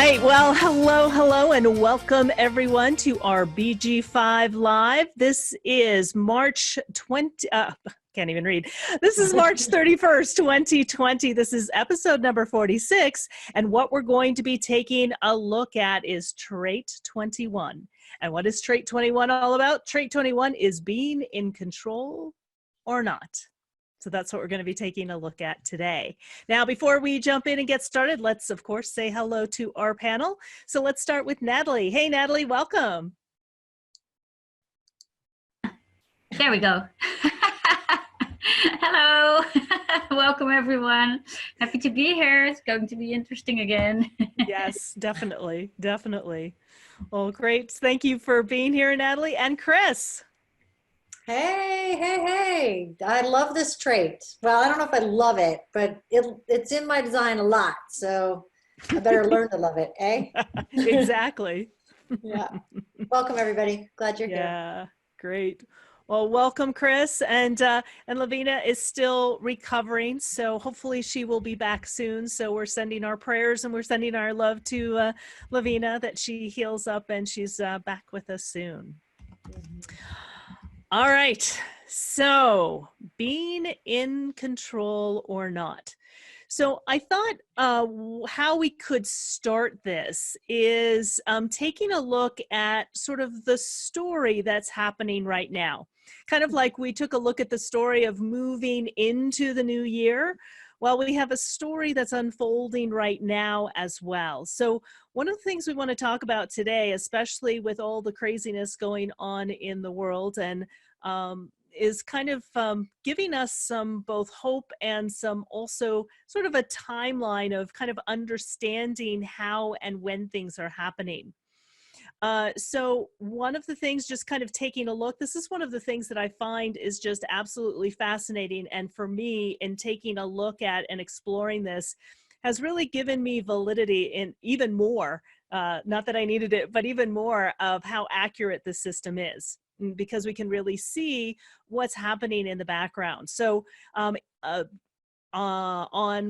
right. Well, hello, and welcome everyone to our BG5 Live. This is March 20, can't even read. This is March 31st, 2020. This is episode number 46. And what we're going to be taking a look at is Trait 21. And what is Trait 21 all about? Trait 21 is being in control or not. So that's what we're going to be taking a look at today. Now, before we jump in and get started, let's, of course, say hello to our panel. So let's start with Natalie. Hey, Natalie, welcome. There we go. Hello. Welcome, everyone. Happy to be here. It's going to be interesting again. Yes, definitely. Definitely. Well, great. Thank you for being here, Natalie. And Chris. Hey. I love this trait. Well, I don't know if I love it, but it's in my design a lot. So I better learn to love it, eh? Exactly. Yeah. Welcome, everybody. Glad you're here. Yeah, great. Well, welcome, Chris. And Lavina is still recovering, so hopefully she will be back soon. So we're sending our prayers and we're sending our love to Lavina that she heals up and she's back with us soon. All right, so being in control or not. So I thought how we could start this is taking a look at sort of the story that's happening right now. Kind of like we took a look at the story of moving into the new year. Well, we have a story that's unfolding right now as well. So one of the things we want to talk about today, especially with all the craziness going on in the world, and is kind of giving us some both hope and some also sort of a timeline of kind of understanding how and when things are happening. So one of the things, just kind of taking a look, this is one of the things that I find is just absolutely fascinating. And for me, in taking a look at and exploring this, has really given me validity in even more, not that I needed it, but even more of how accurate the system is, because we can really see what's happening in the background. So on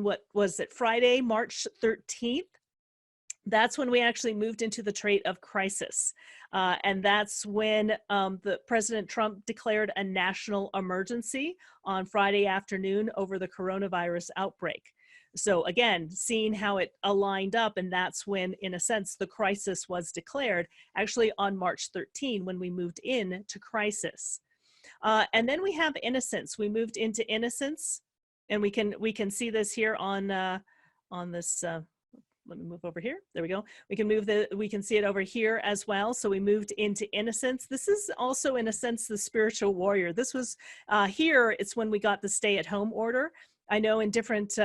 what was it, Friday, March 13th, that's when we actually moved into the trait of crisis. And that's when the President Trump declared a national emergency on Friday afternoon over the coronavirus outbreak. So again, seeing how it aligned up, and that's when, in a sense, the crisis was declared, actually on March 13, when we moved in to crisis. And then we have innocence. We moved into innocence, and we can see this here on this. Let me move over here. There we go. We can see it over here as well. So we moved into innocence. This is also, in a sense, the spiritual warrior. This was here. It's when we got the stay-at-home order. I know in different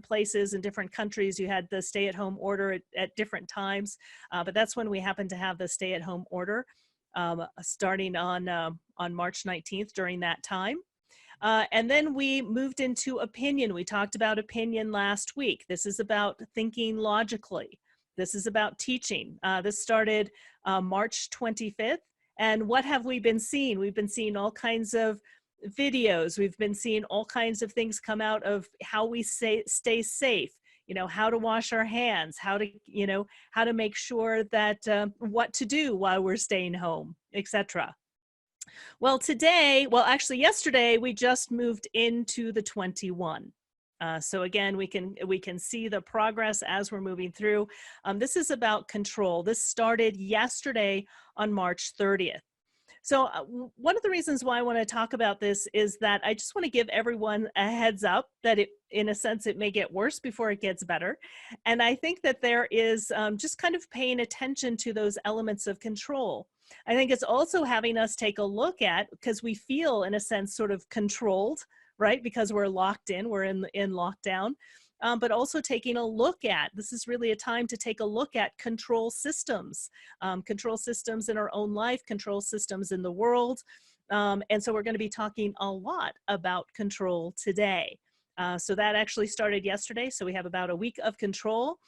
places, in different countries, you had the stay-at-home order at different times, but that's when we happened to have the stay-at-home order starting on March 19th during that time. And then we moved into opinion. We talked about opinion last week. This is about thinking logically. This is about teaching. This started March 25th. And what have we been seeing? We've been seeing all kinds of videos. We've been seeing all kinds of things come out of how we stay safe, how to wash our hands, how to make sure that what to do while we're staying home, etc. Well, actually yesterday, we just moved into the 21. So again, we can see the progress as we're moving through. This is about control. This started yesterday on March 30th. So one of the reasons why I want to talk about this is that I just want to give everyone a heads up that in a sense, it may get worse before it gets better. And I think that there is just kind of paying attention to those elements of control. I think it's also having us take a look at, because we feel in a sense sort of controlled, right? Because we're locked in, we're in lockdown. But also taking a look at, this is really a time to take a look at control systems in our own life, control systems in the world. And so we're going to be talking a lot about control today. So that actually started yesterday. So we have about a week of control.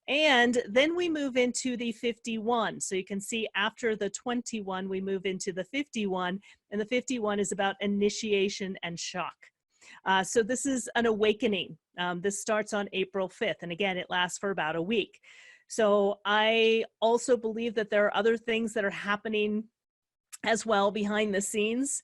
And then we move into the 51. So you can see after the 21, we move into the 51. And the 51 is about initiation and shock. So this is an awakening. This starts on April 5th. And again, it lasts for about a week. So I also believe that there are other things that are happening as well behind the scenes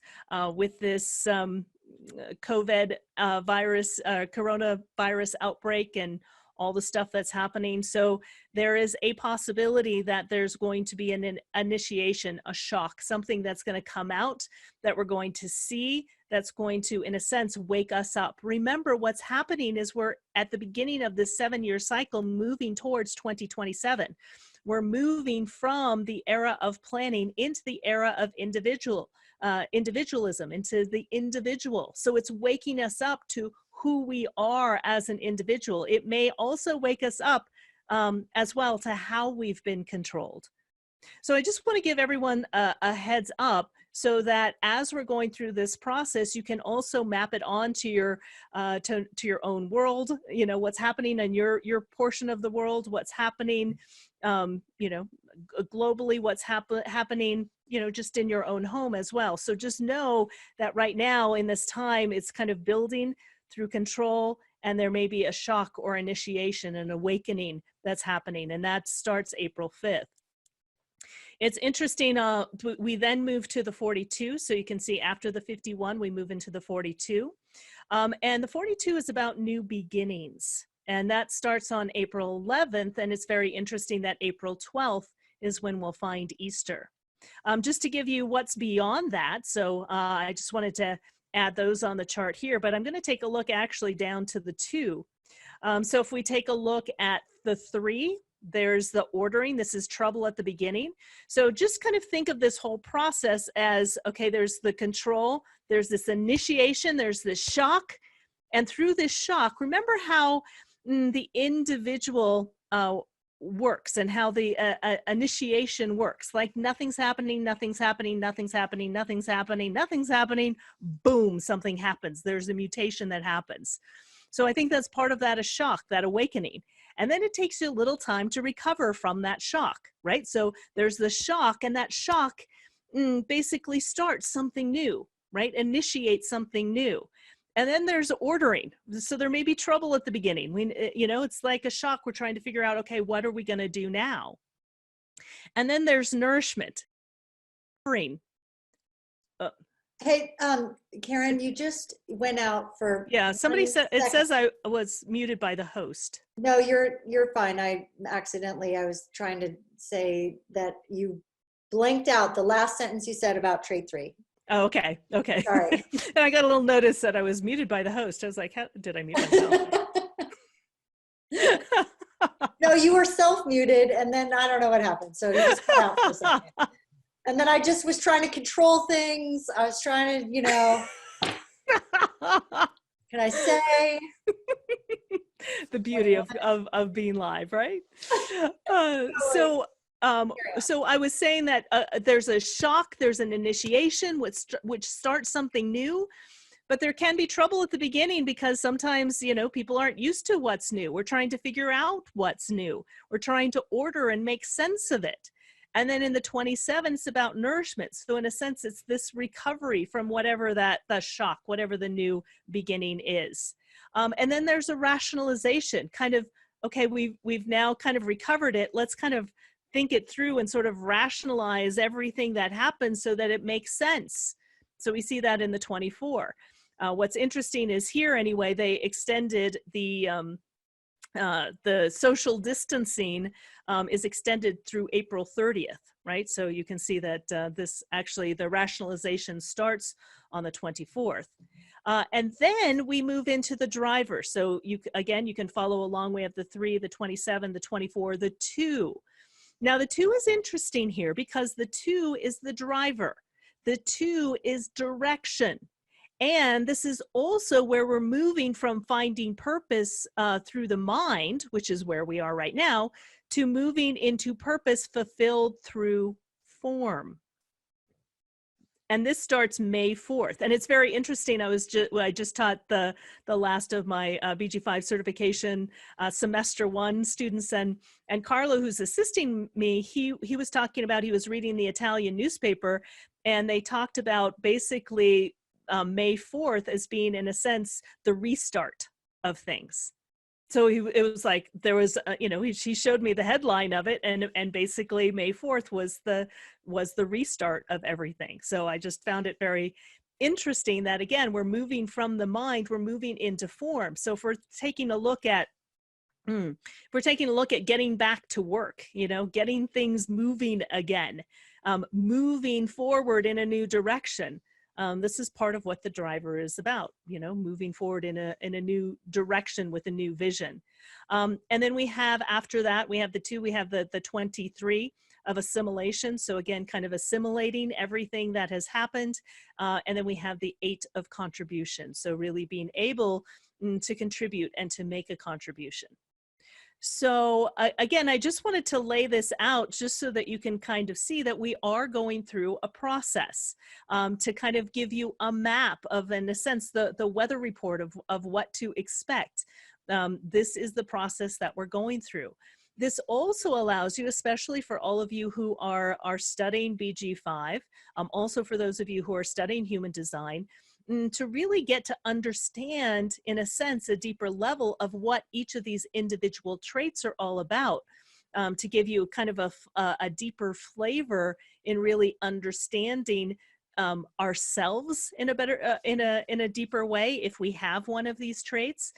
with this COVID coronavirus outbreak and all the stuff that's happening. So there is a possibility that there's going to be an initiation, a shock, something that's going to come out that we're going to see that's going to, in a sense, wake us up. Remember, what's happening is we're at the beginning of this 7-year cycle moving towards 2027. We're moving from the era of planning into the era of individualism, into the individual. So it's waking us up to who we are as an individual. It may also wake us up as well to how we've been controlled. So I just want to give everyone a heads up so that as we're going through this process, you can also map it onto your to your own world. You know, what's happening in your portion of the world, what's happening, you know, globally, what's happening, you know, just in your own home as well. So just know that right now in this time, it's kind of building through control, and there may be a shock or initiation, an awakening that's happening, and that starts April 5th. It's interesting, we then move to the 42, so you can see after the 51, we move into the 42. And the 42 is about new beginnings, and that starts on April 11th, and it's very interesting that April 12th is when we'll find Easter. Just to give you what's beyond that, so I just wanted to add those on the chart here, but I'm going to take a look actually down to the 2. So if we take a look at the 3, there's the ordering. This is trouble at the beginning. So just kind of think of this whole process as, okay, there's the control, there's this initiation, there's this shock, and through this shock, remember how the individual works and how the initiation works. Like nothing's happening, nothing's happening, nothing's happening, nothing's happening, nothing's happening, boom, something happens. There's a mutation that happens. So I think that's part of that, a shock, that awakening. And then it takes you a little time to recover from that shock, right? So there's the shock, and that shock basically starts something new, right? Initiates something new. And then there's ordering. So there may be trouble at the beginning. You know, it's like a shock. We're trying to figure out, okay, what are we going to do now? And then there's nourishment. Hey, Karen, you just went out for. Yeah, somebody said, it says I was muted by the host. No, you're fine. I was trying to say that you blanked out the last sentence you said about trait 3. Oh, okay. Okay. Sorry. And I got a little notice that I was muted by the host. I was like, how did I mute myself? No, you were self-muted, and then I don't know what happened. So you just cut out for a second. And then I just was trying to control things. I was trying to, you know, can I say? The beauty of being live, right? So I was saying that there's a shock, there's an initiation, which starts something new, but there can be trouble at the beginning because sometimes, you know, people aren't used to what's new. We're trying to figure out what's new. We're trying to order and make sense of it. And then in the 27, it's about nourishment. So in a sense, it's this recovery from whatever the shock, whatever the new beginning is. And then there's a rationalization, kind of, okay, we've now kind of recovered it. Let's kind of think it through and sort of rationalize everything that happens so that it makes sense. So we see that in the 24. What's interesting is here anyway, they extended the social distancing is extended through April 30th, right? So you can see that this actually, the rationalization starts on the 24th. And then we move into the driver. So you can follow along. We have the 3, the 27, the 24, the 2. Now the 2 is interesting here because the 2 is the driver. The 2 is direction. And this is also where we're moving from finding purpose through the mind, which is where we are right now, to moving into purpose fulfilled through form. And this starts May 4th. And it's very interesting. I just taught the last of my BG5 certification semester 1 students, and Carlo, who's assisting me, he was talking about, he was reading the Italian newspaper, and they talked about basically May 4th as being, in a sense, the restart of things. So it was like there was, she showed me the headline of it, and basically May 4th was the restart of everything. So I just found it very interesting that, again, we're moving from the mind, we're moving into form. So if we're taking a look at getting back to work, getting things moving again, moving forward in a new direction. This is part of what the driver is about, moving forward in a new direction with a new vision. And then we have, after that, we have the 23 of assimilation. So again, kind of assimilating everything that has happened. And then we have the 8 of contribution. So really being able to contribute and to make a contribution. So again, I just wanted to lay this out just so that you can kind of see that we are going through a process, to kind of give you a map of, in a sense, the weather report of what to expect. This is the process that we're going through. This also allows you, especially for all of you who are studying BG5, also for those of you who are studying human design, to really get to understand, in a sense, a deeper level of what each of these individual traits are all about, to give you kind of a deeper flavor in really understanding ourselves in a better, in a deeper way if we have one of these traits,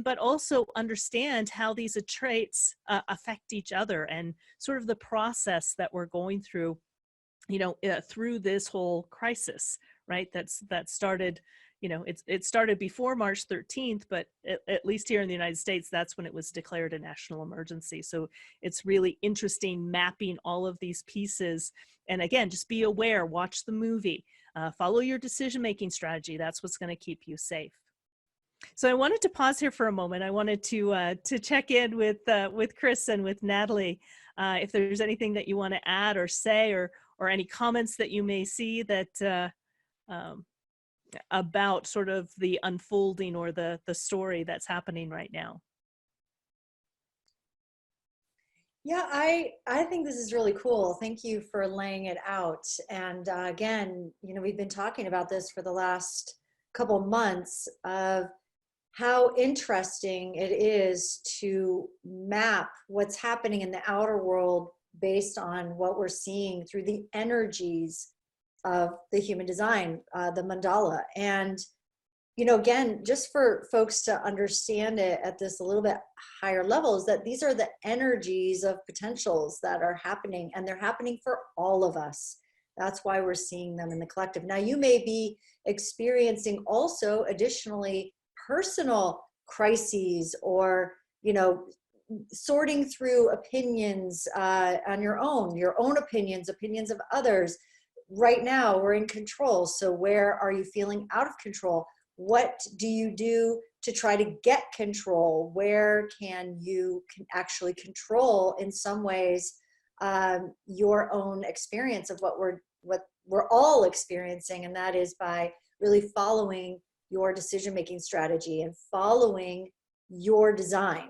but also understand how these traits affect each other, and sort of the process that we're going through, through this whole crisis, right? That started, it started before March 13th, but at least here in the United States, that's when it was declared a national emergency. So it's really interesting mapping all of these pieces. And again, just be aware, watch the movie, follow your decision-making strategy. That's what's going to keep you safe. So I wanted to pause here for a moment. I wanted to check in with Chris and with Natalie, if there's anything that you want to add or say, or any comments that you may see that about sort of the unfolding or the story that's happening right now. Yeah, I think this is really cool. Thank you for laying it out. And again, we've been talking about this for the last couple months of how interesting it is to map what's happening in the outer world based on what we're seeing through the energies of the human design, the mandala. And, again, just for folks to understand it at this a little bit higher level, is that these are the energies of potentials that are happening, and they're happening for all of us. That's why we're seeing them in the collective. Now, you may be experiencing also additionally personal crises, or, sorting through opinions on your own opinions of others. Right now, we're in control. So where are you feeling out of control? What do you do to try to get control? Where can you actually control, in some ways, your own experience of what we're all experiencing? And that is by really following your decision-making strategy and following your design,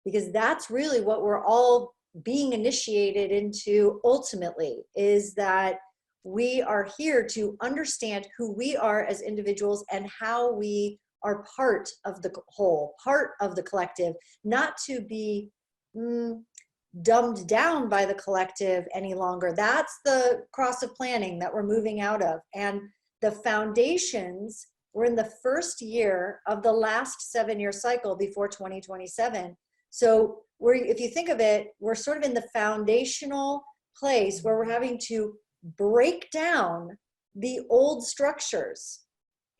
because that's really what we're all being initiated into ultimately, is that we are here to understand who we are as individuals and how we are part of the whole, part of the collective, not to be dumbed down by the collective any longer. That's the cross of planning that we're moving out of. And the foundations, we're in the first year of the last 7-year cycle before 2027. So if you think of it, we're sort of in the foundational place where we're having to break down the old structures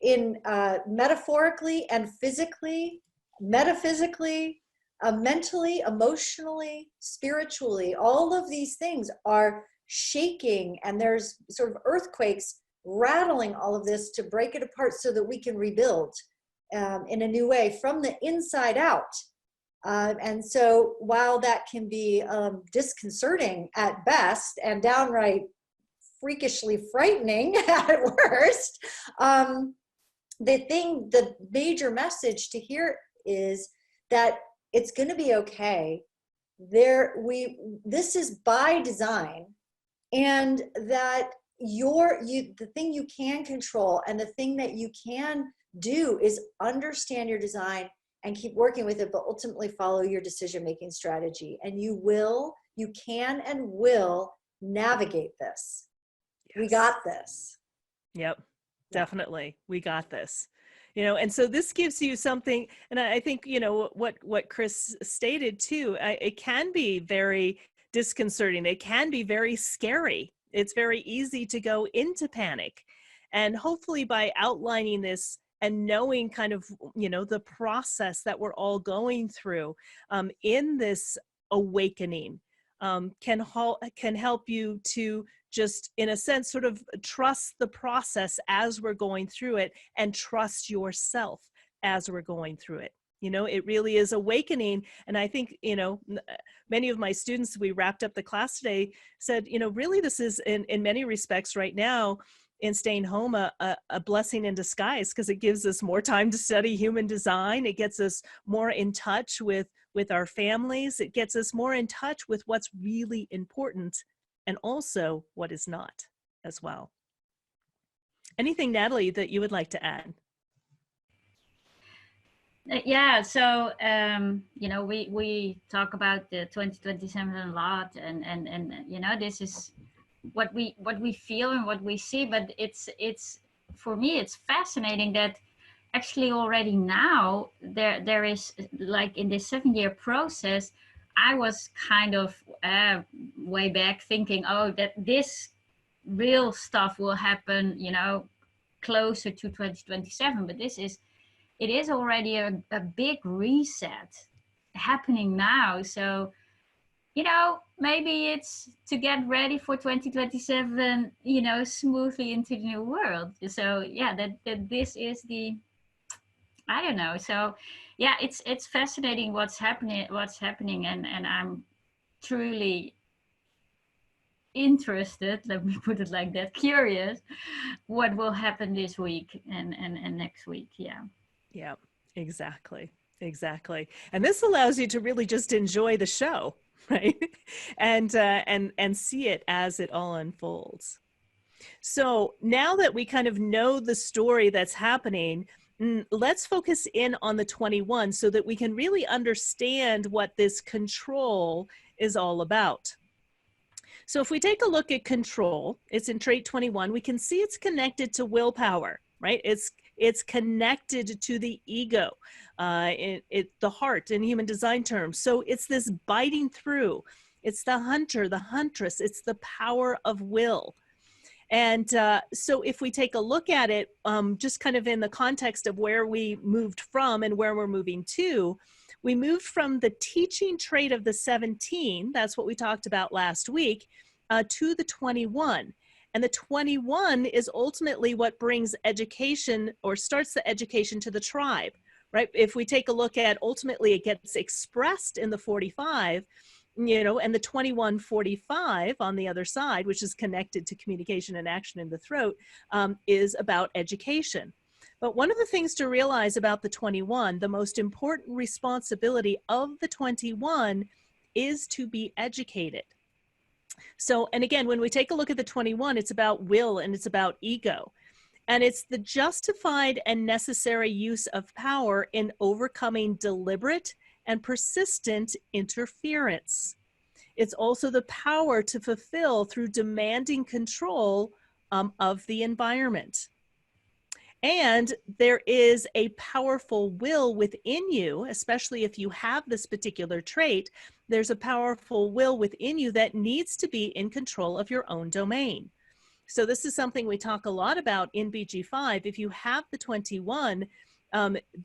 in metaphorically and physically, metaphysically, mentally, emotionally, spiritually. All of these things are shaking, and there's sort of earthquakes rattling all of this to break it apart so that we can rebuild in a new way from the inside out. And so while that can be disconcerting at best and downright freakishly frightening at worst, the major message to hear is that it's going to be okay. This is by design, and that the thing you can control and the thing that you can do is understand your design and keep working with it, but ultimately follow your decision-making strategy. And you can and will navigate this. Yes. We got this. Yep, Yeah. definitely. We got this. And so this gives you something, and I think, what Chris stated too, it can be very disconcerting. It can be very scary. It's very easy to go into panic. And hopefully by outlining this and knowing kind of, the process that we're all going through in this awakening can help you to just, in a sense, sort of trust the process as we're going through it, and trust yourself as we're going through it. It really is awakening. And I think, many of my students, we wrapped up the class today, said, really this is in many respects right now in staying home a blessing in disguise, because it gives us more time to study human design. It gets us more in touch with our families. It gets us more in touch with what's really important, and also what is not as well. Anything, Natalie, that you would like to add? Yeah, so we talk about the 2027 a lot, and this is what we feel and what we see, but it's for me it's fascinating that actually already now there is, like, in this 7-year process, I was kind of way back thinking, oh, that this real stuff will happen, closer to 2027, but it is already a big reset happening now. So, maybe it's to get ready for 2027, smoothly into the new world. So yeah, that this is the, I don't know. So yeah, it's fascinating what's happening, and I'm truly interested, let me put it like that, curious what will happen this week and next week. Yeah, exactly. And this allows you to really just enjoy the show, right? and see it as it all unfolds. So now that we kind of know the story that's happening, let's focus in on the 21 so that we can really understand what this control is all about. So if we take a look at control, it's in trait 21, we can see it's connected to willpower, right? It's connected to the ego, the heart in human design terms. So it's this biting through. It's the hunter, the huntress. It's the power of will. And so if we take a look at it, just kind of in the context of where we moved from and where we're moving to, we moved from the teaching trait of the 17, that's what we talked about last week, to the 21. And the 21 is ultimately what brings education, or starts the education to the tribe, right? If we take a look at, ultimately it gets expressed in the 45, and the 2145 on the other side, which is connected to communication and action in the throat, is about education. But one of the things to realize about the 21, the most important responsibility of the 21 is to be educated. So, and again, when we take a look at the 21, it's about will and it's about ego. And it's the justified and necessary use of power in overcoming deliberate and persistent interference. It's also the power to fulfill through demanding control of the environment. And there is a powerful will within you, especially if you have this particular trait. There's a powerful will within you that needs to be in control of your own domain. So this is something we talk a lot about in BG5. If you have the 21,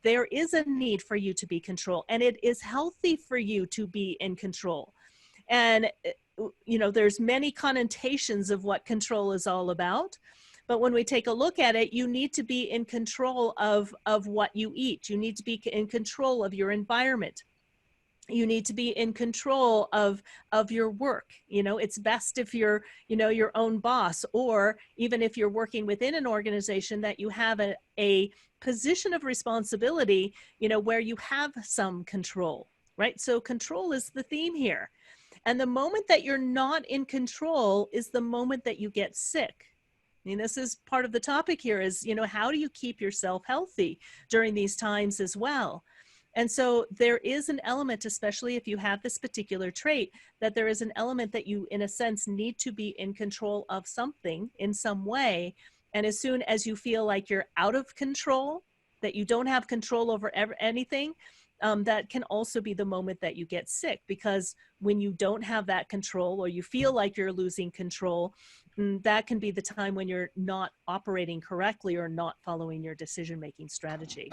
there is a need for you to be control, and it is healthy for you to be in control. And, there's many connotations of what control is all about. But when we take a look at it, you need to be in control of what you eat. You need to be in control of your environment. You need to be in control of your work. It's best if you're, your own boss, or even if you're working within an organization, that you have a position of responsibility, where you have some control, right? So control is the theme here. And the moment that you're not in control is the moment that you get sick. I mean, this is part of the topic here is, how do you keep yourself healthy during these times as well? And so there is an element, especially if you have this particular trait, that there is an element that you, in a sense, need to be in control of something in some way. And as soon as you feel like you're out of control, that you don't have control over anything, that can also be the moment that you get sick, because when you don't have that control, or you feel like you're losing control, that can be the time when you're not operating correctly or not following your decision-making strategy.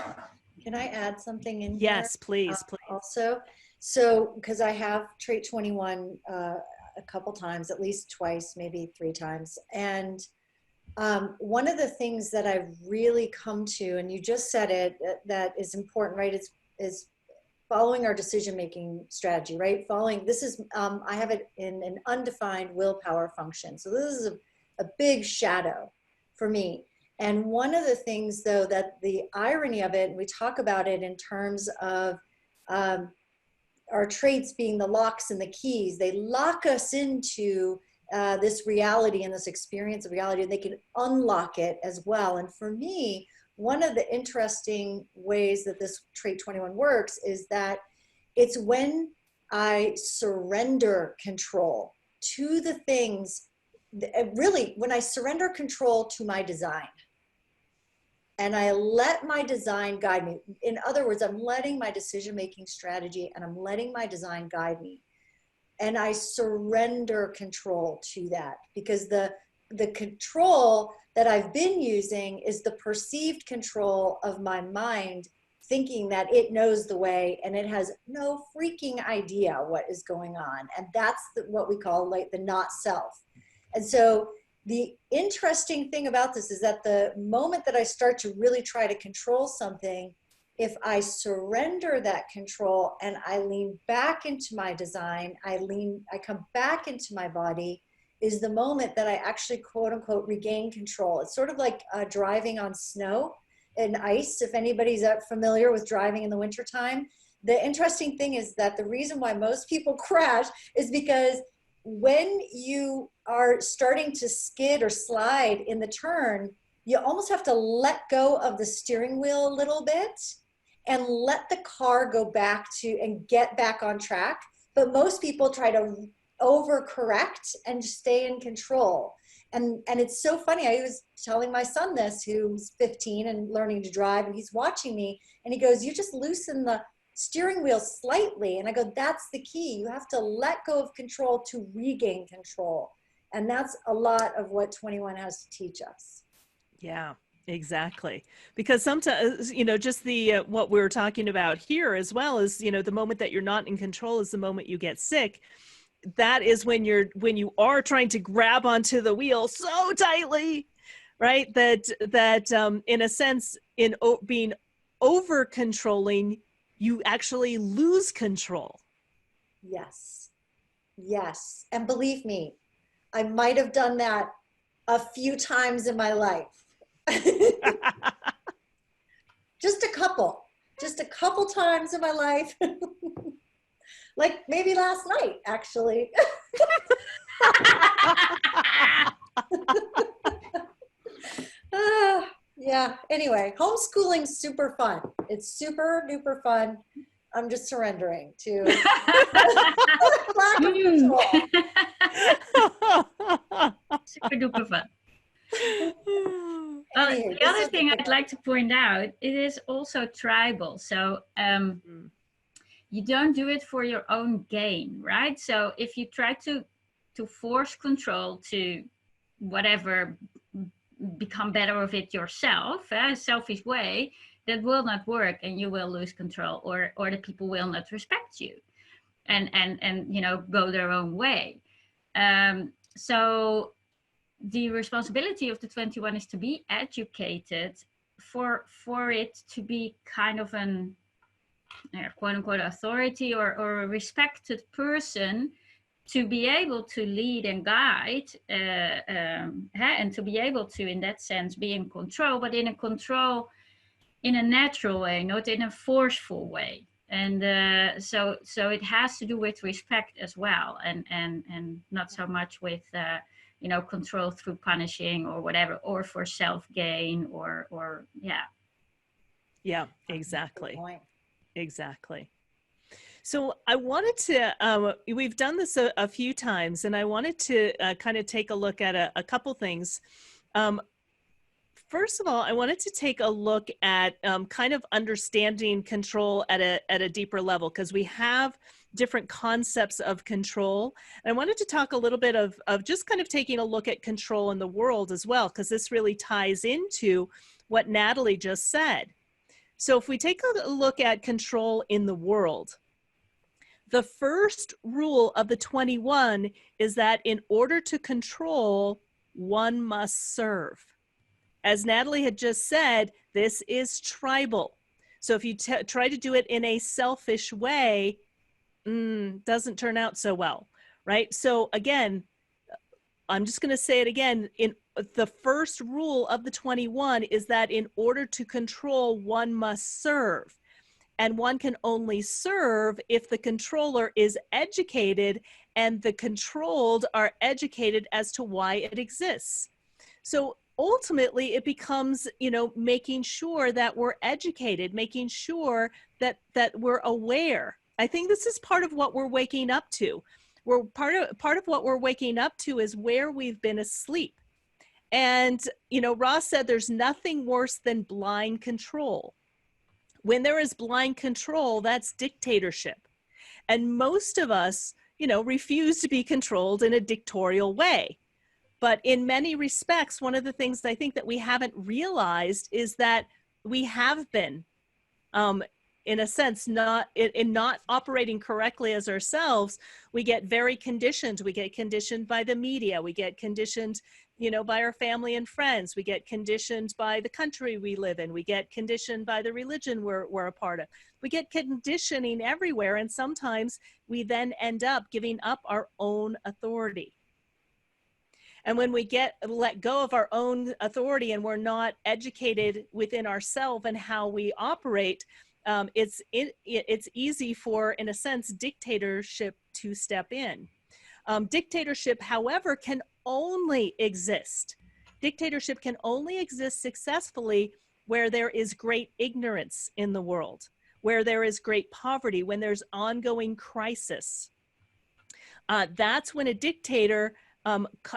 Can I add something in here? Yes, please, please. Also, so because I have trait 21 a couple times, at least twice, maybe 3 times. And one of the things that I've really come to, and you just said it, that is important, right? Is following our decision-making strategy, right? This is, I have it in an undefined willpower function. So this is a big shadow for me. And one of the things, though, that the irony of it, and we talk about it in terms of our traits being the locks and the keys, they lock us into this reality and this experience of reality, and they can unlock it as well. And for me, one of the interesting ways that this trait 21 works is that it's when I surrender control to the things, really, when I surrender control to my design. And I let my design guide me. In other words, I'm letting my decision-making strategy and I'm letting my design guide me. And I surrender control to that, because the control that I've been using is the perceived control of my mind, thinking that it knows the way and it has no freaking idea what is going on. And that's what we call like the not self. And so the interesting thing about this is that the moment that I start to really try to control something, if I surrender that control and I lean back into my design, I come back into my body, is the moment that I actually, quote unquote, regain control. It's sort of like driving on snow and ice. If anybody's familiar with driving in the wintertime, the interesting thing is that the reason why most people crash is because when you are starting to skid or slide in the turn, you almost have to let go of the steering wheel a little bit and let the car go back to and get back on track. But most people try to overcorrect and stay in control. And it's so funny. I was telling my son this, who's 15 and learning to drive, and he's watching me, and he goes, "You just loosen the steering wheel slightly." And I go, "That's the key. You have to let go of control to regain control." And that's a lot of what 21 has to teach us. Yeah, exactly. Because sometimes, just the what we're talking about here, as well as, the moment that you're not in control is the moment you get sick. That is when you are trying to grab onto the wheel so tightly, right? That in a sense, in being over controlling, you actually lose control. Yes. Yes. And believe me, I might have done that a few times in my life. Just a couple times in my life. Like maybe last night, actually. Yeah. Anyway, homeschooling's super fun. It's super duper fun. I'm just surrendering to lack of control. Super duper fun. Well, the other thing I'd like to point out, it is also tribal. So you don't do it for your own gain, right? So if you try to force control to whatever, become better of it yourself, a selfish way, that will not work, and you will lose control, or the people will not respect you, and go their own way. So the responsibility of the 21 is to be educated for it to be kind of an quote unquote authority or a respected person, to be able to lead and guide, and to be able to, in that sense, be in control, but in a natural way, not in a forceful way. And so it has to do with respect as well, and not so much with control through punishing or whatever, or for self gain, or yeah. Yeah, exactly. Exactly. So I wanted to, we've done this a few times, and I wanted to kind of take a look at a couple things. First of all, I wanted to take a look at kind of understanding control at a deeper level, because we have different concepts of control. And I wanted to talk a little bit of just kind of taking a look at control in the world as well, because this really ties into what Natalie just said. So if we take a look at control in the world, the first rule of the 21 is that in order to control, one must serve. As Natalie had just said, this is tribal. So if you try to do it in a selfish way, doesn't turn out so well, right? So again, I'm just going to say it again. In the first rule of the 21 is that in order to control, one must serve. And one can only serve if the controller is educated and the controlled are educated as to why it exists. So ultimately it becomes, making sure that we're educated, making sure that we're aware. I think this is part of what we're waking up to. We're part of what we're waking up to is where we've been asleep. And, Ross said there's nothing worse than blind control. When there is blind control, that's dictatorship. And most of us, refuse to be controlled in a dictatorial way. But in many respects, one of the things I think that we haven't realized is that we have been, in a sense, not operating correctly as ourselves. We get very conditioned. We get conditioned by the media. We get conditioned, by our family and friends. We get conditioned by the country we live in. We get conditioned by the religion we're a part of. We get conditioning everywhere. And sometimes we then end up giving up our own authority. And when we let go of our own authority and we're not educated within ourselves and how we operate, it's easy for, in a sense, dictatorship to step in. Dictatorship, however, can only exist. Dictatorship can only exist successfully where there is great ignorance in the world, where there is great poverty, when there's ongoing crisis. That's when a dictator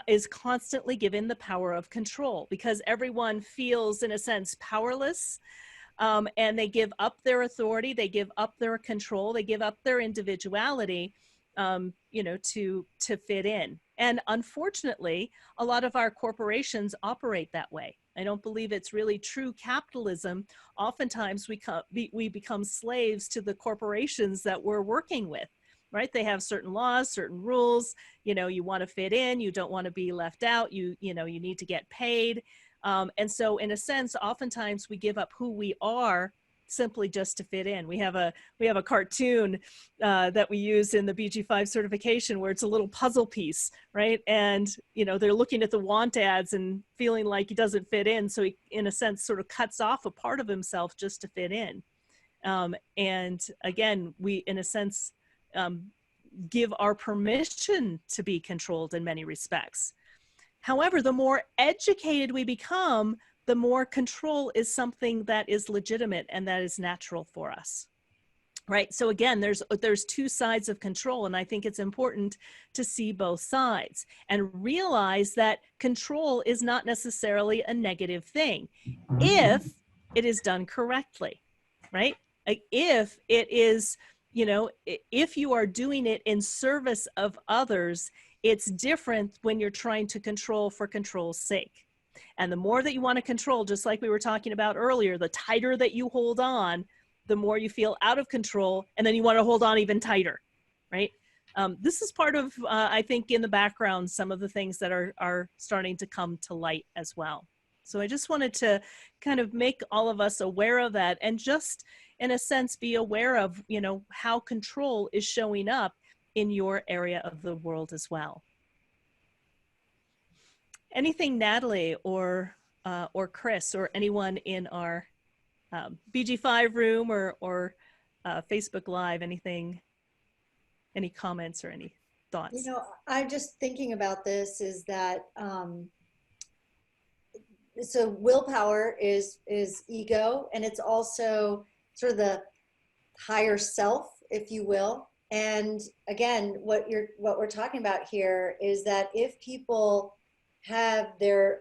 is constantly given the power of control, because everyone feels, in a sense, powerless, and they give up their authority, they give up their control, they give up their individuality, to fit in. And unfortunately, a lot of our corporations operate that way. I don't believe it's really true capitalism. Oftentimes we become slaves to the corporations that we're working with. Right? They have certain laws, certain rules, you want to fit in, you don't want to be left out, you need to get paid. And so in a sense, oftentimes we give up who we are simply just to fit in. We have a cartoon that we use in the BG5 certification where it's a little puzzle piece, right? And, they're looking at the want ads and feeling like he doesn't fit in. So he, in a sense, sort of cuts off a part of himself just to fit in. And again, we, in a sense, give our permission to be controlled in many respects. However, the more educated we become, the more control is something that is legitimate and that is natural for us. Right? So again, there's two sides of control, and I think it's important to see both sides and realize that control is not necessarily a negative thing if it is done correctly, right? Like if it is, if you are doing it in service of others, it's different when you're trying to control for control's sake. And the more that you want to control, just like we were talking about earlier, the tighter that you hold on, the more you feel out of control, and then you want to hold on even tighter, right? This is part of, I think, in the background, some of the things that are starting to come to light as well. So I just wanted to kind of make all of us aware of that, and just, in a sense, be aware of, how control is showing up in your area of the world as well. Anything, Natalie or Chris or anyone in our BG5 room or Facebook Live, anything, any comments or any thoughts? I'm just thinking about this is that, so willpower is ego, and it's also sort of the higher self, if you will. And again, what we're talking about here is that if people have their,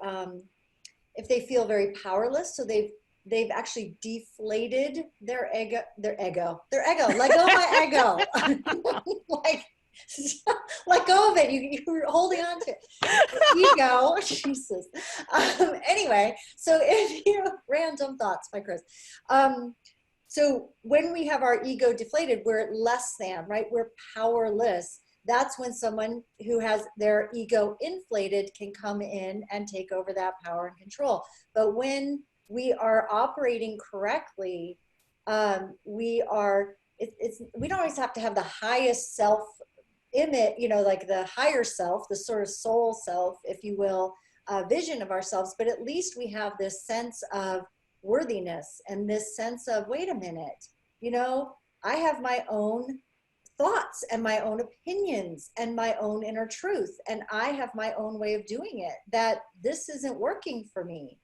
if they feel very powerless, so they've actually deflated their ego, let go of my ego. Like, let go of it. You're holding on to it. Ego. Jesus. Anyway, so if you, random thoughts by Chris. So when we have our ego deflated, we're less than, right? We're powerless. That's when someone who has their ego inflated can come in and take over that power and control. But when we are operating correctly, we don't always have to have the highest self image, like the higher self, the sort of soul self, if you will, vision of ourselves. But at least we have this sense of worthiness and this sense of, wait a minute, I have my own thoughts and my own opinions and my own inner truth, and I have my own way of doing it, that this isn't working for me.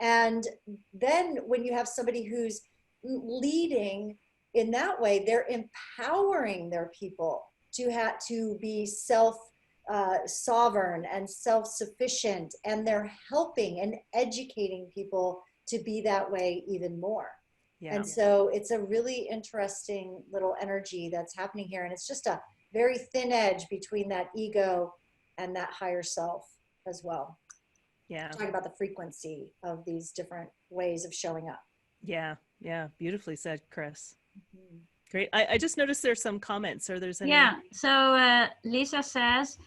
And then when you have somebody who's leading in that way, they're empowering their people to be sovereign and self-sufficient, and they're helping and educating people to be that way even more. Yeah. And so it's a really interesting little energy that's happening here. And it's just a very thin edge between that ego and that higher self as well. Yeah. Talking about the frequency of these different ways of showing up. Yeah. Yeah. Beautifully said, Chris. Mm-hmm. Great. I just noticed there's some comments, or there's any. Yeah. So Lisa says,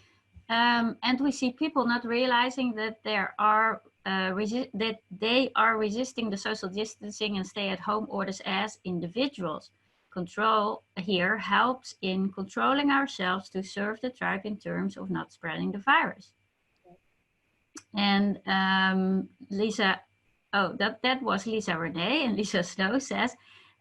and we see people not realizing that there are that they are resisting the social distancing and stay-at-home orders as individuals. Control here helps in controlling ourselves to serve the tribe in terms of not spreading the virus. And Lisa, that was Lisa Renee, and Lisa Snow says,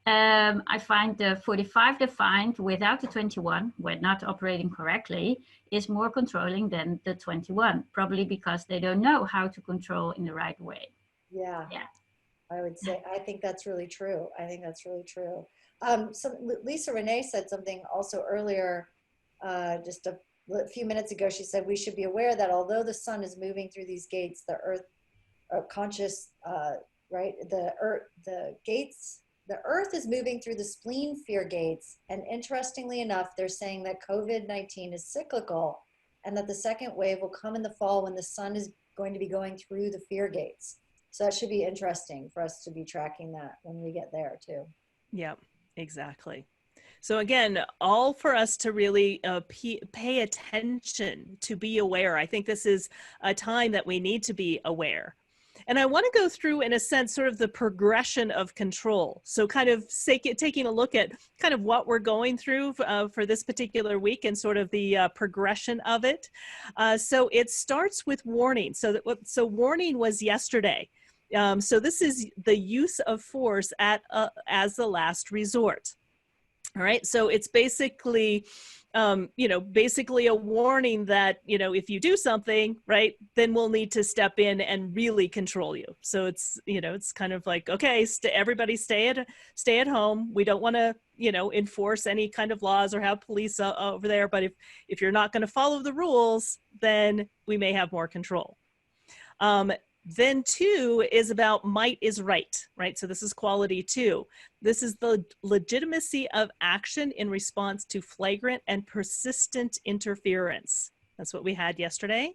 I find the 45 defined without the 21, when not operating correctly, is more controlling than the 21, probably because they don't know how to control in the right way. Yeah. I would say, I think that's really true. Lisa Renee said something also earlier, just a few minutes ago. She said, we should be aware that although the sun is moving through these gates, the earth, conscious, right? The earth is moving through the spleen fear gates. And interestingly enough, they're saying that COVID-19 is cyclical, and that the second wave will come in the fall when the sun is going to be going through the fear gates. So that should be interesting for us to be tracking that when we get there too. Yeah, exactly. So again, all for us to really pay attention, to be aware. I think this is a time that we need to be aware. And I want to go through, in a sense, sort of the progression of control. So kind of taking a look at kind of what we're going through for this particular week, and sort of the progression of it. So it starts with warning. So warning was yesterday. So this is the use of force as the last resort. All right. So it's basically, basically a warning that, if you do something, right, then we'll need to step in and really control you. So it's, it's kind of like, okay, everybody stay at home. We don't want to, enforce any kind of laws or have police over there. But if you're not going to follow the rules, then we may have more control. Then 2 is about might is right? So this is quality 2. This is the legitimacy of action in response to flagrant and persistent interference. That's what we had yesterday.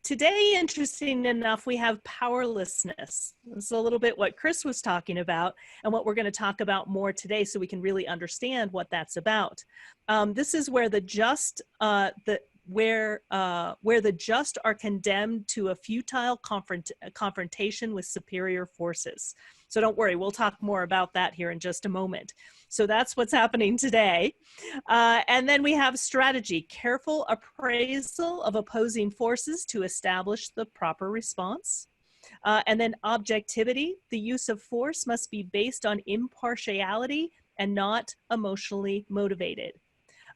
Today, interesting enough, we have powerlessness. This is a little bit what Chris was talking about, and what we're going to talk about more today, so we can really understand what that's about. This is where the just, where the just are condemned to a futile confrontation with superior forces. So don't worry, we'll talk more about that here in just a moment. So that's what's happening today. And then we have strategy, careful appraisal of opposing forces to establish the proper response. And then objectivity, the use of force must be based on impartiality and not emotionally motivated.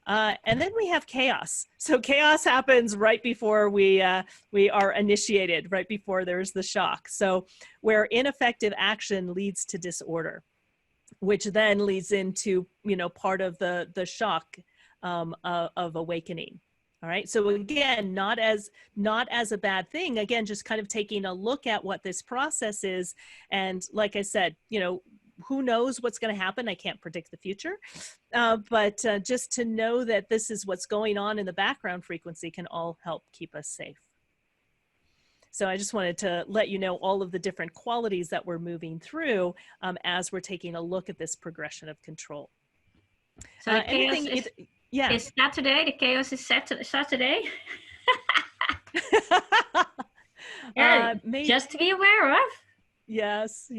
And then we have chaos. So chaos happens right before we are initiated, right before there's the shock. So where ineffective action leads to disorder. which then leads into, part of the shock of awakening. All right. So again, not as a bad thing. Again, just kind of taking a look at what this process is. And like I said, who knows what's going to happen? I can't predict the future. But just to know that this is what's going on in the background frequency can all help keep us safe. So I just wanted to let you know all of the different qualities that we're moving through as we're taking a look at this progression of control. So the chaos is Saturday. The chaos is Saturday. Just to be aware of. Yes.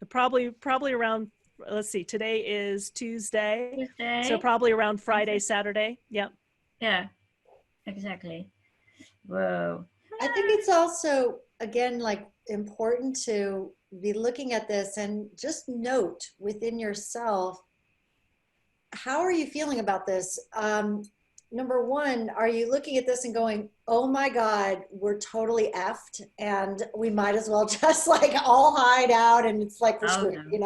Probably around, let's see, today is Tuesday. So probably around Friday, Saturday. Yep. Yeah, exactly. Whoa. I think it's also, again, like important to be looking at this and just note within yourself, how are you feeling about this? Number one, are you looking at this and going, oh my God, we're totally effed and we might as well just like all hide out and it's like we're screwed,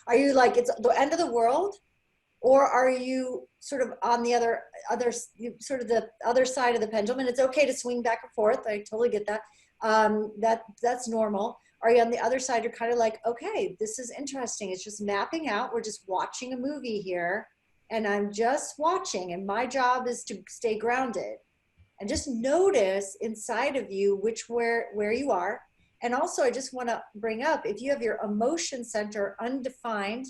Are you like, it's the end of the world? Or are you sort of on the other sort of the other side of the pendulum? And it's okay to swing back and forth. I totally get that. That's normal. Are you on the other side? You're kind of like, okay, this is interesting. It's just mapping out. We're just watching a movie here. And I'm just watching, and my job is to stay grounded and just notice inside of you where you are. And also, I just want to bring up, if you have your emotion center undefined,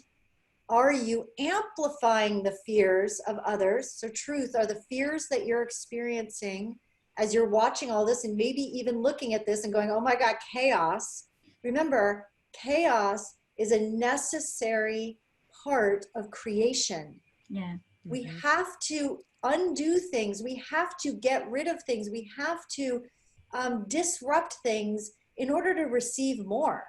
are you amplifying the fears of others? So truth, are the fears that you're experiencing as you're watching all this and maybe even looking at this and going, oh my God, chaos. Remember, chaos is a necessary part of creation. Yeah. We have to undo things. We have to get rid of things. We have to disrupt things in order to receive more.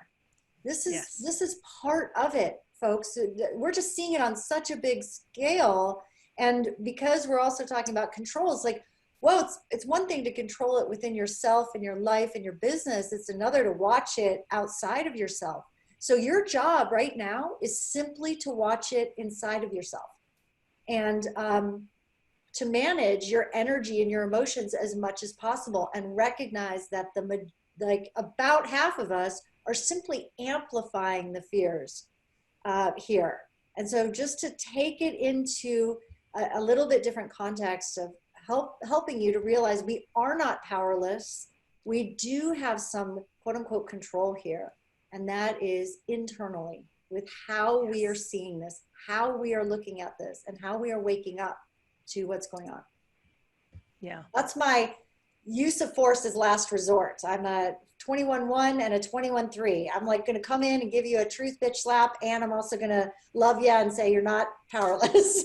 This is part of it, folks. We're just seeing it on such a big scale. And because we're also talking about control, it's like, well, it's one thing to control it within yourself and your life and your business. It's another to watch it outside of yourself. So your job right now is simply to watch it inside of yourself. And to manage your energy and your emotions as much as possible and recognize that about half of us are simply amplifying the fears here. And so just to take it into a little bit different context of helping you to realize we are not powerless. We do have some quote unquote control here. And that is internally with how we are seeing this, how we are looking at this, and how we are waking up to what's going on. Yeah. That's my use of force as last resort. I'm a 21-1 and a 21-3. I'm like going to come in and give you a truth bitch slap, and I'm also going to love you and say you're not powerless.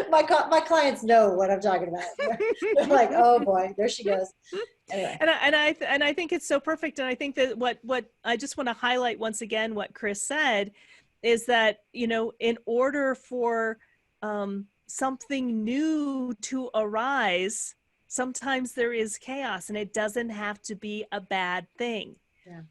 My clients know what I'm talking about. They're like, oh boy, there she goes. Anyway. And I think it's so perfect. And I think that what I just want to highlight once again, what Chris said is that, in order for something new to arise, sometimes there is chaos, and it doesn't have to be a bad thing.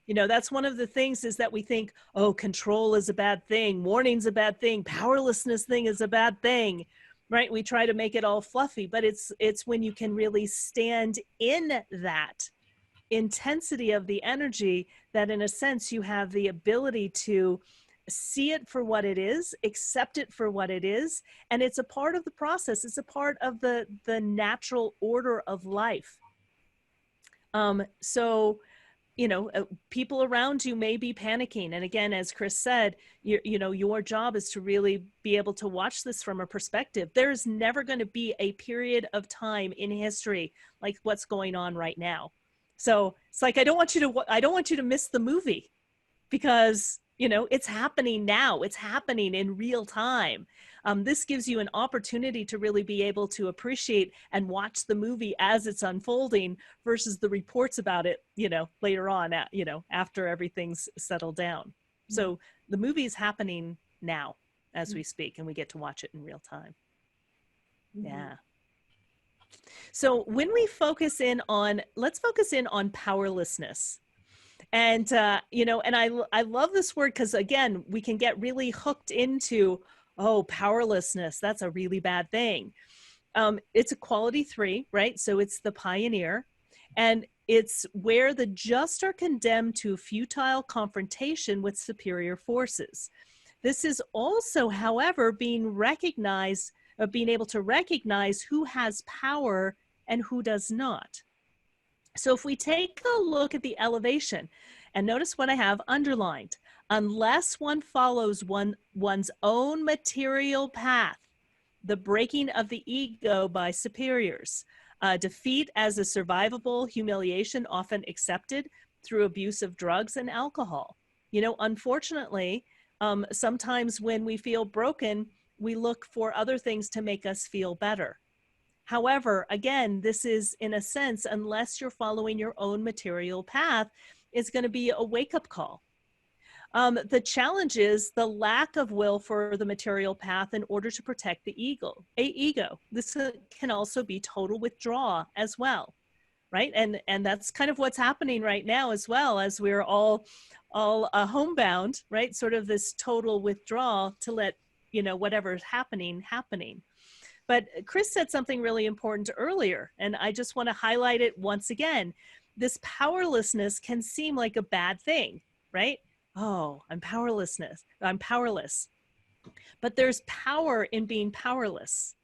Yeah. That's one of the things is that we think, oh, control is a bad thing. Warning's a bad thing. Powerlessness thing is a bad thing, right? We try to make it all fluffy, but it's when you can really stand in that intensity of the energy that in a sense you have the ability to see it for what it is, accept it for what it is. And it's a part of the process. It's a part of the natural order of life. So, people around you may be panicking. And again, as Chris said, your job is to really be able to watch this from a perspective. There's never going to be a period of time in history like what's going on right now. So it's like, I don't want you to miss the movie because, it's happening now. It's happening in real time. This gives you an opportunity to really be able to appreciate and watch the movie as it's unfolding versus the reports about it, later on, after everything's settled down. So the movie is happening now as we speak, and we get to watch it in real time. Yeah. So when we let's focus in on powerlessness. And, you know, and I love this word because, again, we can get really hooked into, oh, powerlessness. That's a really bad thing. It's a quality 3, right? So it's the pioneer. And it's where the just are condemned to futile confrontation with superior forces. This is also, however, being able to recognize who has power and who does not. So if we take a look at the elevation, and notice what I have underlined, unless one follows one's own material path, the breaking of the ego by superiors, defeat as a survivable humiliation often accepted through abuse of drugs and alcohol. You know, unfortunately, sometimes when we feel broken, we look for other things to make us feel better. However, again, this is, in a sense, unless you're following your own material path, it's going to be a wake-up call. The challenge is the lack of will for the material path in order to protect the ego. This can also be total withdrawal as well, right? And that's kind of what's happening right now as well, as we're all homebound, right? Sort of this total withdrawal to let, you know, whatever's happening. But Chris said something really important earlier, and I just want to highlight it once again. This powerlessness can seem like a bad thing, right? Oh, I'm powerless. But there's power in being powerless.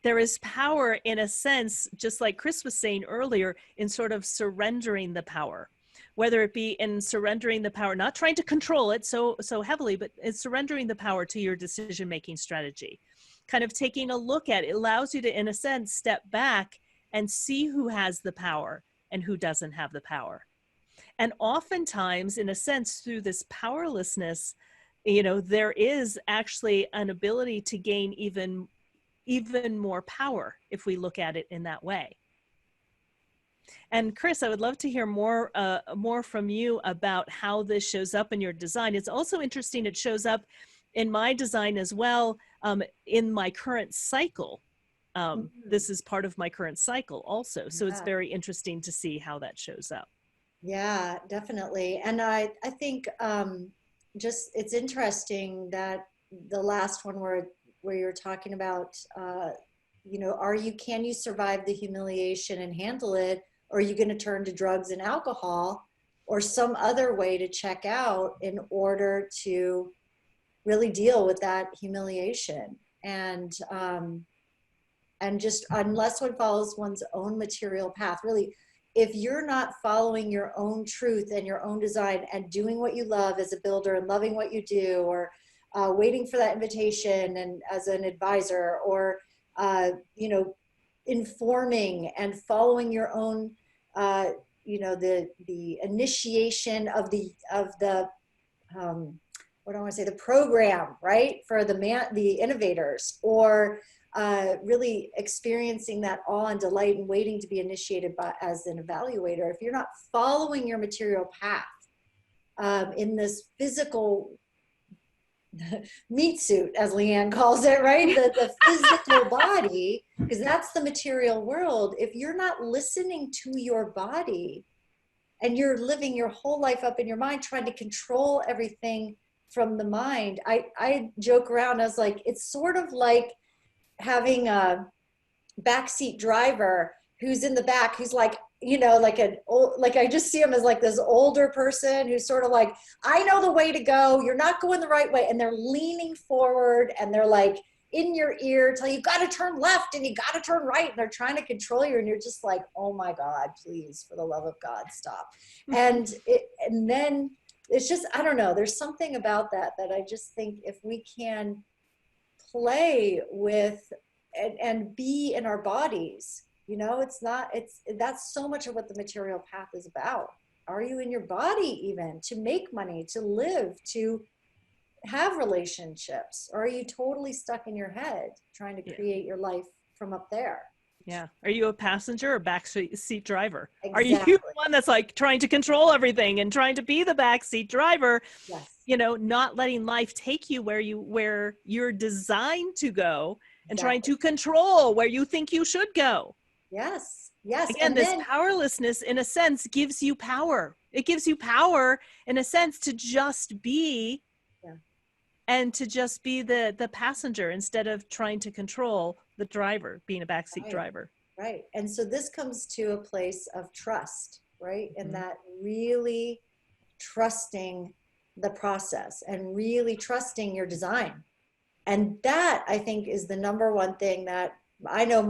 There is power, in a sense, just like Chris was saying earlier, in sort of surrendering the power, whether it be in surrendering the power, not trying to control it so heavily, but it's surrendering the power to your decision-making strategy. Kind of taking a look at it allows you to, in a sense, step back and see who has the power and who doesn't have the power. And oftentimes, in a sense, through this powerlessness, you know, there is actually an ability to gain even more power if we look at it in that way. And Chris, I would love to hear more from you about how this shows up in your design. It's also interesting, it shows up in my design as well, in my current cycle. This is part of my current cycle also. So it's very interesting to see how that shows up. Yeah, definitely. And I think just it's interesting that the last one where you're talking about, you know, can you survive the humiliation and handle it? Or are you going to turn to drugs and alcohol or some other way to check out in order to really deal with that humiliation? And just unless one follows one's own material path, really, if you're not following your own truth and your own design and doing what you love as a builder and loving what you do, or waiting for that invitation and as an advisor, or you know, informing and following your own, you know, the initiation of the what do I want to say, the program, right, for the innovators, or really experiencing that awe and delight and waiting to be initiated as an evaluator. If you're not following your material path in this physical meat suit, as Leanne calls it, right? The physical body, because that's the material world. If you're not listening to your body and you're living your whole life up in your mind, trying to control everything from the mind, I joke around, I was like, it's sort of like having a backseat driver who's in the back, who's like, you know, like I just see him as like this older person who's sort of like, I know the way to go, you're not going the right way. And they're leaning forward and they're like in your ear, tell you got to turn left and you got to turn right. And they're trying to control you. And you're just like, oh my God, please, for the love of God, stop. And then it's just, I don't know, there's something about that I just think if we can play with and be in our bodies, you know, that's so much of what the material path is about. Are you in your body even to make money, to live, to have relationships? Or are you totally stuck in your head trying to create your life from up there? Yeah. Are you a passenger or backseat driver? Exactly. Are you the one that's like trying to control everything and trying to be the backseat driver? Yes. You know, not letting life take you where you're designed to go, and trying to control where you think you should go. Yes. Yes. Again, And this then, powerlessness, in a sense, gives you power. It gives you power, in a sense, to just be, yeah, and to just be the passenger instead of trying to control the driver, being a backseat right, driver. right. And so this comes to a place of trust, right? And Mhm. that really trusting the process and really trusting your design. And that, I think, is the number one thing that I know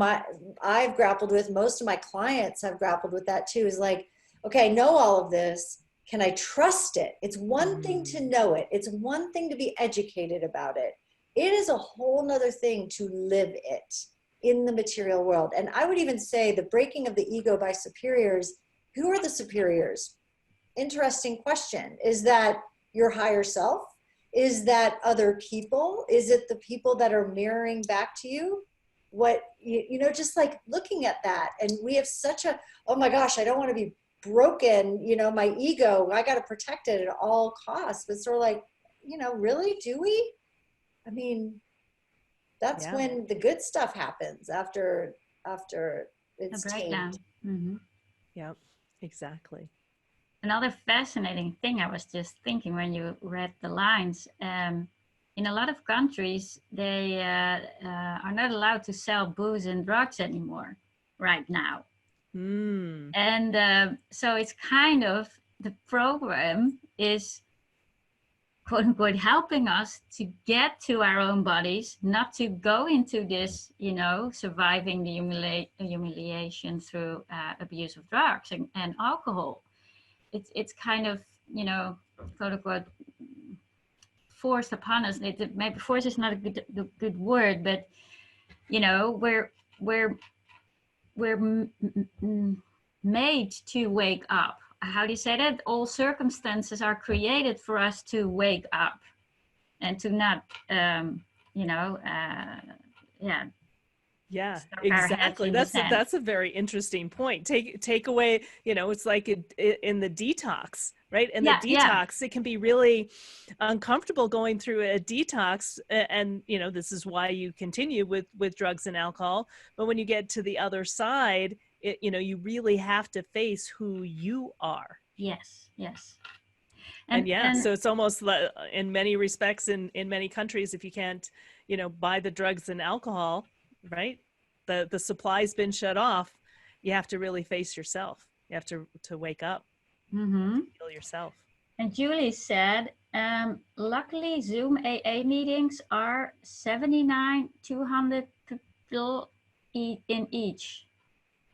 I've grappled with. Most of my clients have grappled with that too, is like, okay, I know all of this. Can I trust it? It's one thing to know it. It's one thing to be educated about it. It is a whole nother thing to live it in the material world. And I would even say the breaking of the ego by superiors. Who are the superiors? Interesting question. Is that your higher self? Is that other people? Is it the people that are mirroring back to you? What, you know, just like looking at that. And we have such a, oh my gosh, I don't want to be broken, you know, my ego, I got to protect it at all costs. But sort of like, you know, really, do we? I mean, that's Yeah. when the good stuff happens after The it's breakdown. tamed. Mhm. Yep, exactly. Another fascinating thing I was just thinking when you read the lines, in a lot of countries, they are not allowed to sell booze and drugs anymore right now. And so it's kind of, the program is quote unquote helping us to get to our own bodies, not to go into this, you know, surviving the humiliation through abuse of drugs and alcohol. It's kind of, you know, quote unquote forced upon us. Maybe force is not a good word, but you know, we're made to wake up. How do you say that? All circumstances are created for us to wake up and to not, you know, yeah, Yeah, stuck our heads exactly. in the sand. That's a very interesting point. Take away, you know, it's like in the detox, right? In the Yeah, yeah, detox, it can be really uncomfortable going through a detox, and you know, this is why you continue with drugs and alcohol. But when you get to the other side, you know, you really have to face who you are. yes, yes. And yeah, And so it's almost in many respects, in many countries, if you can't, you know, buy the drugs and alcohol, right, the supply's been shut off, you have to really face yourself. You have to wake up, mm-hmm. feel yourself. And Julie said, luckily Zoom AA meetings are 79, 200 people in each.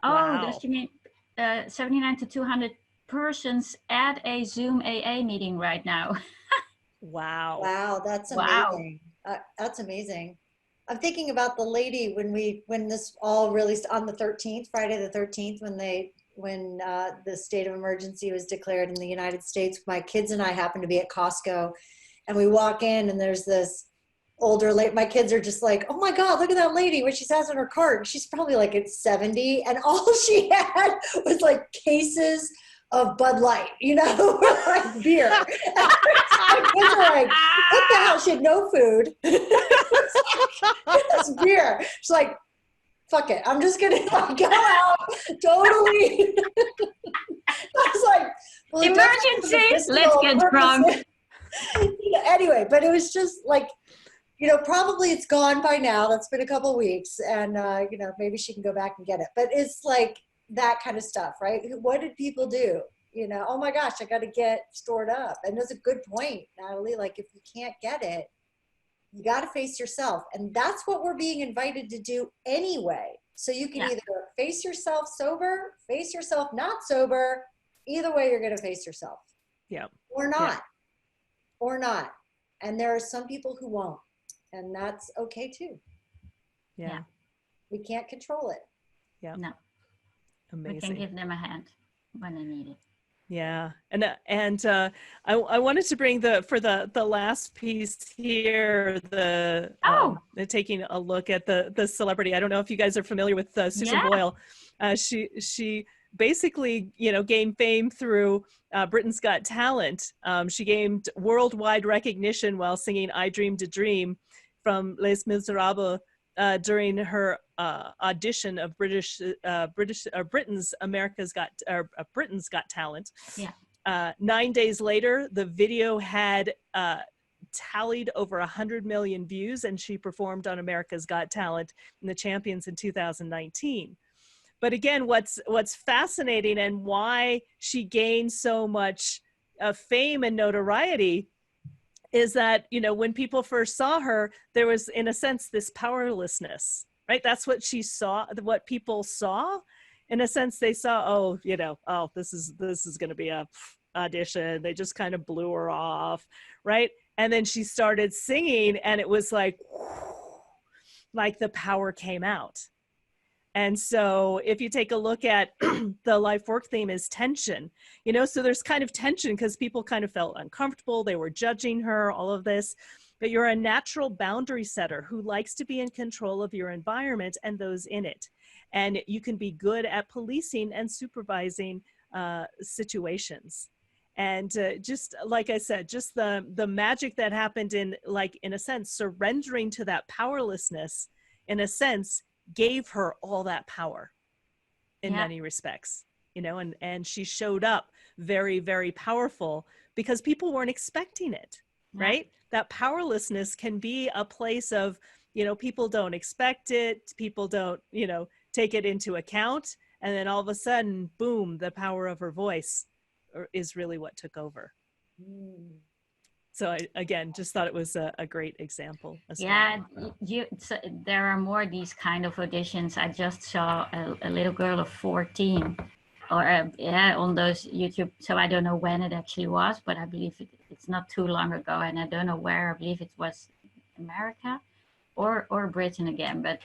Oh, does Wow. she mean 79 to 200 persons at a Zoom AA meeting right now? Wow. Wow, that's Wow. amazing. That's amazing. I'm thinking about the lady when this all really on the 13th, Friday the 13th, when the state of emergency was declared in the United States. My kids and I happened to be at Costco, and we walk in and there's this older lady. My kids are just like, "Oh my God, look at that lady! What she has in her cart." She's probably like at 70, and all she had was like cases of Bud Light, you know, like beer. My kids are like, what the hell? She had no food. It's beer. She's like, fuck it. I'm just gonna like go out totally. I was like, well, it Emergency, does have let's get drunk. Anyway, but it was just like, you know, probably it's gone by now. That's been a couple weeks, and you know, maybe she can go back and get it. But it's like that kind of stuff, right? What did people do? You know, oh my gosh, I got to get stored up. And that's a good point, Natalie. Like, if you can't get it, you got to face yourself. And that's what we're being invited to do anyway. So you can either face yourself sober, face yourself not sober. Either way, you're going to face yourself. Yeah. Or not. Or not. And there are some people who won't. And that's okay too. Yeah. We can't control it. Yeah. No. Amazing. We can give them a hand when they need it. Yeah, and I wanted to bring for the last piece here, taking a look at the celebrity. I don't know if you guys are familiar with Susan Boyle. She basically, you know, gained fame through Britain's Got Talent. She gained worldwide recognition while singing "I Dreamed a Dream" from Les Miserables during her audition of Britain's Got Talent. Yeah. 9 days later, the video had tallied over 100 million views, and she performed on America's Got Talent in the Champions in 2019. But again, what's fascinating and why she gained so much fame and notoriety is that, you know, when people first saw her, there was, in a sense, this powerlessness, right? That's what she saw, what people saw. In a sense, they saw, oh, you know, oh, this is going to be a audition. They just kind of blew her off, right? And then she started singing, and it was like the power came out. And so if you take a look at the life work theme is tension, you know, so there's kind of tension because people kind of felt uncomfortable. They were judging her, all of this, but you're a natural boundary setter who likes to be in control of your environment and those in it. And you can be good at policing and supervising situations. And just like I said, just the magic that happened in, like, in a sense, surrendering to that powerlessness, in a sense, gave her all that power in many respects, you know, and she showed up very, very powerful because people weren't expecting it, right? That powerlessness can be a place of, you know, people don't expect it. People don't, you know, take it into account. And then all of a sudden, boom, the power of her voice is really what took over. So I, again, just thought it was a great example as well. So there are more these kind of auditions. I just saw a little girl of 14 or on those YouTube. So I don't know when it actually was, but I believe it's not too long ago. And I don't know where. I believe it was America or Britain again. But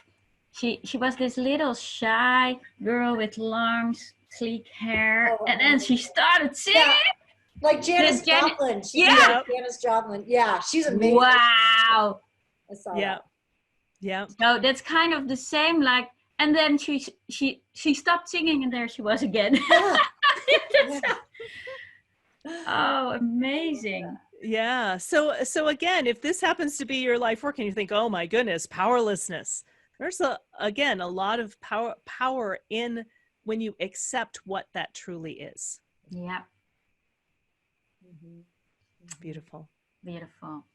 she was this little shy girl with long, sleek hair. And then she started singing. Yeah. Like Janis Joplin. Janis Joplin. Yeah, she's amazing. Wow. I saw Yeah. that. Yeah. So that's kind of the same, like, and then she stopped singing and there she was again. Yeah. Oh, amazing. Yeah. So again, if this happens to be your life work and you think, oh my goodness, powerlessness, there's a lot of power in when you accept what that truly is. Yeah. Beautiful. Beautiful.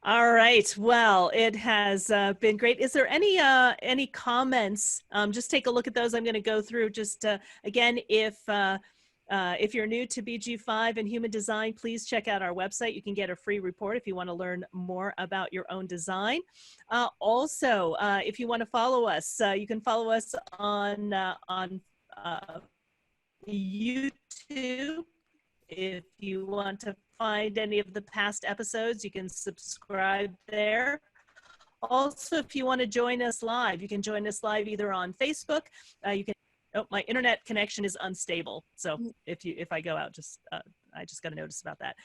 All right. Well, it has been great. Is there any comments? Just take a look at those. I'm going to go through just again, if you're new to BG5 and human design, please check out our website. You can get a free report if you want to learn more about your own design. Also, if you want to follow us, you can follow us on YouTube. If you want to find any of the past episodes, you can subscribe there. Also, if you want to join us live, you can join us live either on Facebook. You can. Oh, my internet connection is unstable. So if I go out, just I just got a notice about that.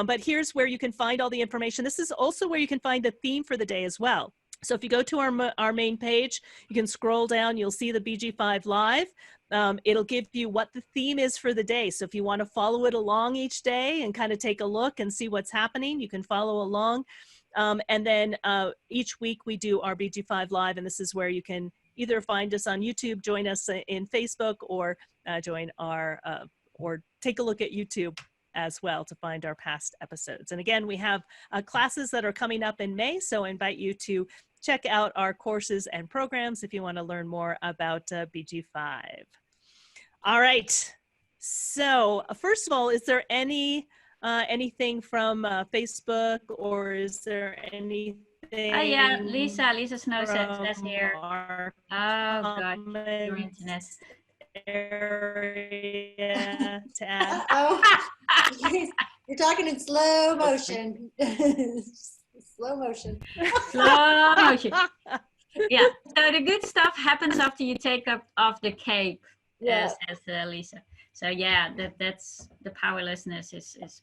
But here's where you can find all the information. This is also where you can find the theme for the day as well. So if you go to our main page, you can scroll down, you'll see the BG5 Live. It'll give you what the theme is for the day. So if you want to follow it along each day and kind of take a look and see what's happening, you can follow along. And then each week we do our BG5 Live, and this is where you can either find us on YouTube, join us in Facebook, or join our, or take a look at YouTube as well to find our past episodes. And again, we have classes that are coming up in May, so I invite you to check out our courses and programs if you want to learn more about BG5. All right. So first of all, is there anything from Facebook, or is there anything? Oh yeah, Lisa Snow says here. Oh God, your internet. Area to add. Oh, you're talking in slow motion. Slow motion. Slow motion. Yeah. So the good stuff happens after you take off the cape, says Lisa. So yeah, that's the powerlessness is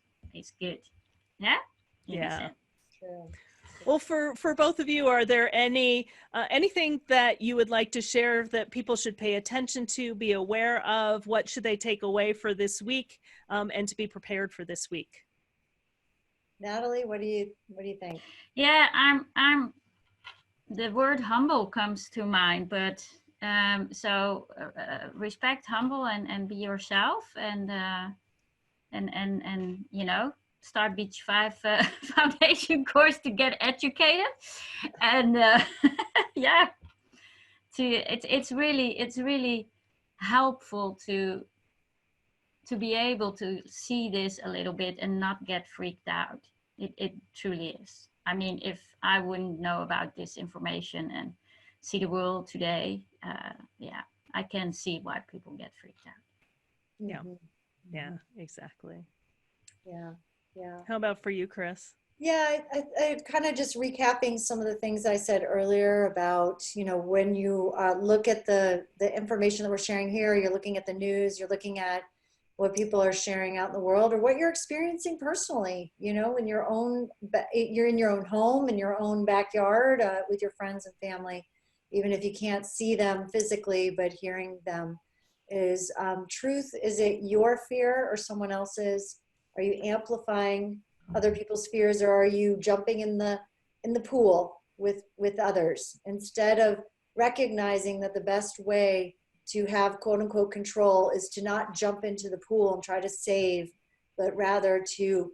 good. Yeah. Yeah. True. Well, for both of you, are there anything that you would like to share that people should pay attention to, be aware of? What should they take away for this week, and to be prepared for this week? Natalie, what do you think? Yeah, I'm the word humble comes to mind, but so respect, humble, and be yourself, and you know, start BG5 foundation course to get educated, and yeah, it's really helpful to be able to see this a little bit and not get freaked out. It truly is. I mean, if I wouldn't know about this information and see the world today, yeah, I can see why people get freaked out. Yeah. Mhm. Yeah, exactly. Yeah. Yeah. How about for you, Chris? Yeah, I kind of just recapping some of the things I said earlier about, you know, when you look at the information that we're sharing here, you're looking at the news, you're looking at what people are sharing out in the world, or what you're experiencing personally, you know, in your own, you're in your own home, in your own backyard, with your friends and family, even if you can't see them physically, but hearing them is truth. Is it your fear or someone else's? Are you amplifying other people's fears, or are you jumping in the pool with others, instead of recognizing that the best way to have quote unquote control is to not jump into the pool and try to save, but rather to,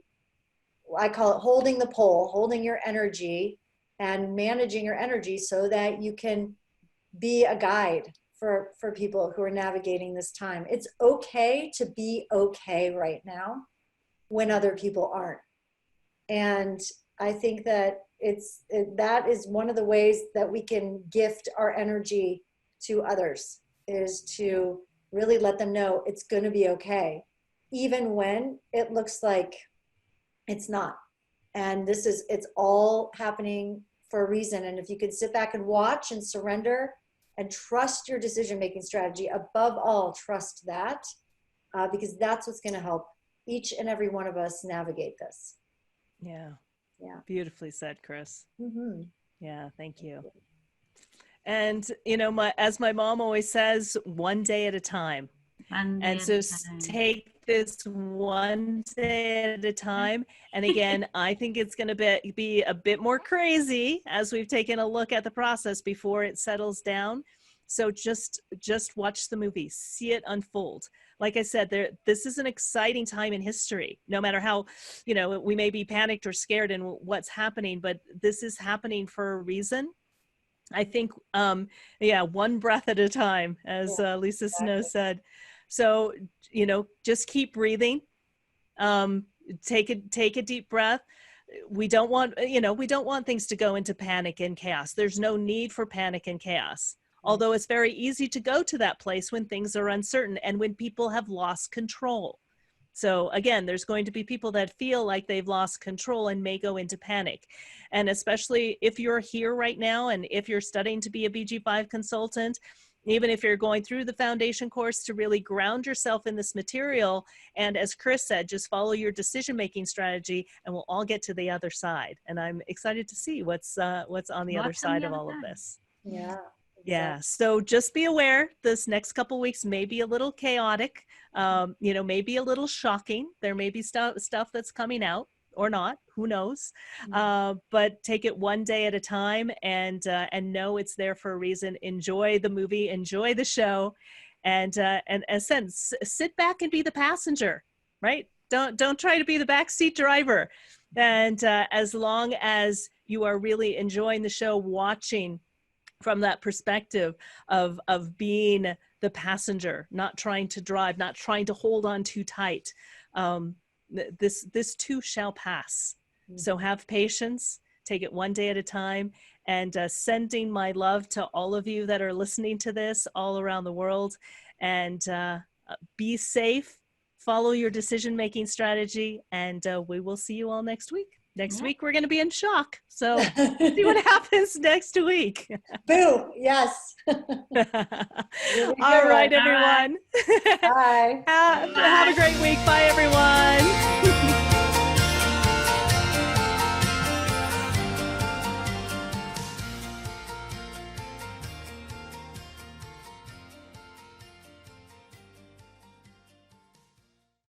I call it holding the pole, holding your energy and managing your energy so that you can be a guide for people who are navigating this time. It's okay to be okay right now when other people aren't. And I think that that is one of the ways that we can gift our energy to others, is to really let them know it's going to be okay, even when it looks like it's not. And it's all happening for a reason. And if you can sit back and watch and surrender and trust your decision-making strategy, above all, trust that, because that's what's going to help each and every one of us navigate this. Yeah. Yeah. Beautifully said, Chris. Mm-hmm. Yeah, thank you. And, you know, as my mom always says, one day at a time. And so take this one day at a time. And again, I think it's going to be a bit more crazy as we've taken a look at the process before it settles down. So just watch the movie, see it unfold. Like I said, this is an exciting time in history, no matter how, you know, we may be panicked or scared in what's happening, but this is happening for a reason. I think, yeah, one breath at a time, as Lisa Snow said. So, you know, just keep breathing. Take a deep breath. We don't want things to go into panic and chaos. There's no need for panic and chaos. Although it's very easy to go to that place when things are uncertain and when people have lost control. So again, there's going to be people that feel like they've lost control and may go into panic. And especially if you're here right now and if you're studying to be a BG5 consultant, even if you're going through the foundation course, to really ground yourself in this material. And as Chris said, just follow your decision-making strategy and we'll all get to the other side. And I'm excited to see what's on the other side of all of this. Yeah. Yeah, so just be aware this next couple weeks may be a little chaotic, you know, maybe a little shocking. There may be stuff that's coming out or not, who knows? But take it one day at a time and know it's there for a reason. Enjoy the movie, enjoy the show, and as said, sit back and be the passenger, right? Don't try to be the backseat driver. And as long as you are really enjoying the show, watching from that perspective of being the passenger, not trying to drive, not trying to hold on too tight. This too shall pass. So have patience, take it one day at a time, and sending my love to all of you that are listening to this all around the world. And be safe, follow your decision-making strategy, and we will see you all next week. Next week, we're going to be in shock. So see what happens next week. Boo. Yes. All right, everyone. Bye. Have a great week. Bye, everyone.